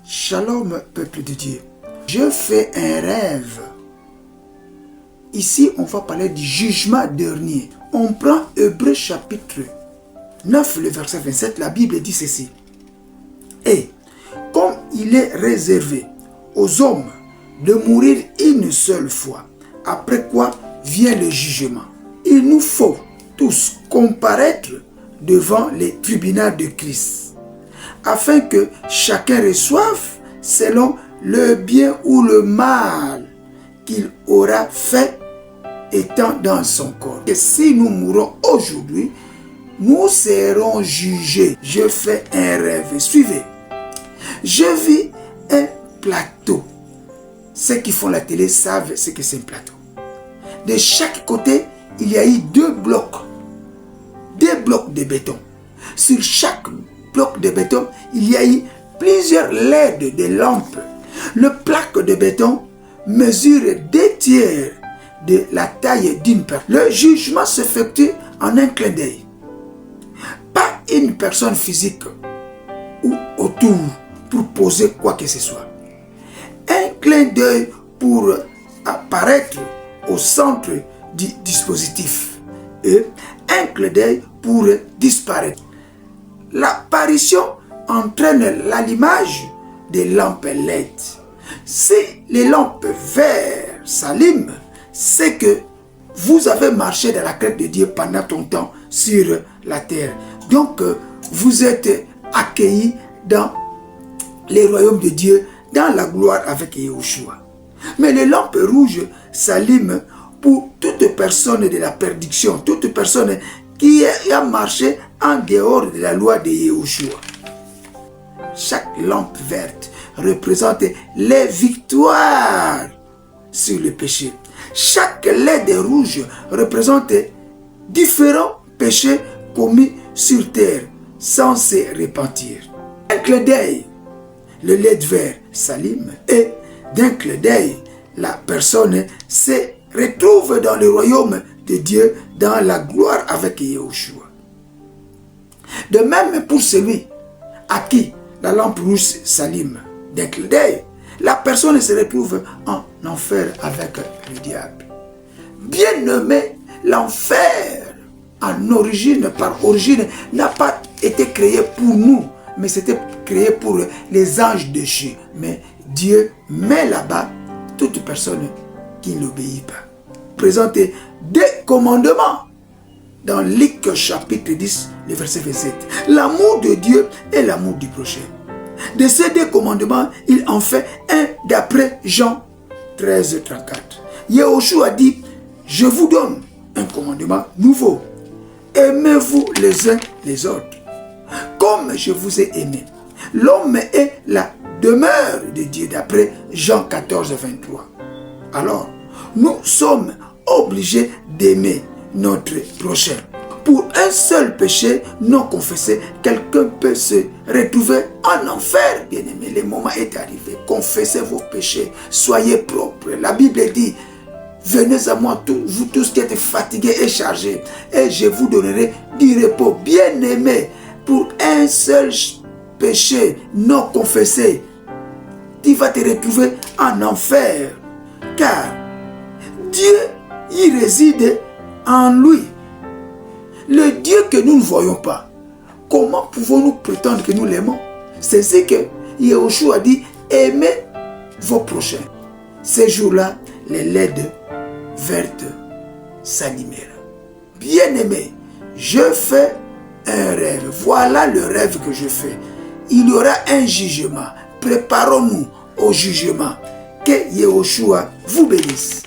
Shalom, peuple de Dieu. Je fais un rêve. Ici, on va parler du jugement dernier. On prend Hébreux chapitre 9, le verset 27. La Bible dit ceci. Et comme il est réservé aux hommes de mourir une seule fois, après quoi vient le jugement. Il nous faut tous comparaître devant les tribunaux de Christ, afin que chacun reçoive selon le bien ou le mal qu'il aura fait étant dans son corps. Et si nous mourons aujourd'hui, nous serons jugés. Je fais un rêve. Suivez. Je vis un plateau. Ceux qui font la télé savent ce que c'est un plateau. De chaque côté, il y a eu deux blocs de béton. Sur chaque bloc de béton, il y a eu plusieurs LED de lampes. Le plaque de béton mesure 2/3 de la taille d'une personne. Le jugement s'effectue en un clin d'œil. Pas une personne physique ou autour pour poser quoi que ce soit. Un clin d'œil pour apparaître au centre du dispositif et un clin d'œil pour disparaître. L'apparition entraîne l'allumage des lampes LED. Si les lampes vertes s'allument, c'est que vous avez marché dans la crainte de Dieu pendant ton temps sur la terre. Donc, vous êtes accueillis dans les royaumes de Dieu, dans la gloire avec Yahushua. Mais les lampes rouges s'allument pour toute personne de la perdition, toute personne qui a marché en dehors de la loi de Yahushua. Chaque lampe verte représente les victoires sur le péché. Chaque LED rouge représente différents péchés commis sur terre sans se repentir. Un clin d'œil, le LED vert s'allume et d'un clin d'œil, la personne se retrouve dans le royaume de Dieu, dans la gloire avec Yahushua. De même pour celui à qui la lampe rouge s'allume d'un clin d'œil, la personne se retrouve en enfer avec le diable. Bien aimé, l'enfer en origine, par origine, n'a pas été créé pour nous, mais c'était créé pour les anges déchus. Mais Dieu met là-bas toute personne qui n'obéit pas. Présentez des commandements dans Luc chapitre 10, le verset 27. L'amour de Dieu et l'amour du prochain. De ces deux commandements, il en fait un d'après Jean 13, 34. Yahushua a dit, je vous donne un commandement nouveau. Aimez-vous les uns les autres, comme je vous ai aimé. L'homme est la demeure de Dieu d'après Jean 14, 23. Alors, nous sommes obligés d'aimer notre prochain. Pour un seul péché non confessé, quelqu'un peut se retrouver en enfer. Bien aimé, le moment est arrivé. Confessez vos péchés. Soyez propres. La Bible dit, venez à moi, vous tous qui êtes fatigués et chargés, et je vous donnerai du repos. Bien aimé, pour un seul péché non confessé, tu vas te retrouver en enfer. Car Dieu y réside en lui. Le Dieu que nous ne voyons pas, comment pouvons-nous prétendre que nous l'aimons? C'est ce que Yahushua a dit, aimez vos prochains. Ces jours-là, les LED vertes s'allumèrent. Bien-aimé, je fais un rêve. Voilà le rêve que je fais. Il y aura un jugement. Préparons-nous au jugement. Que Yahushua vous bénisse.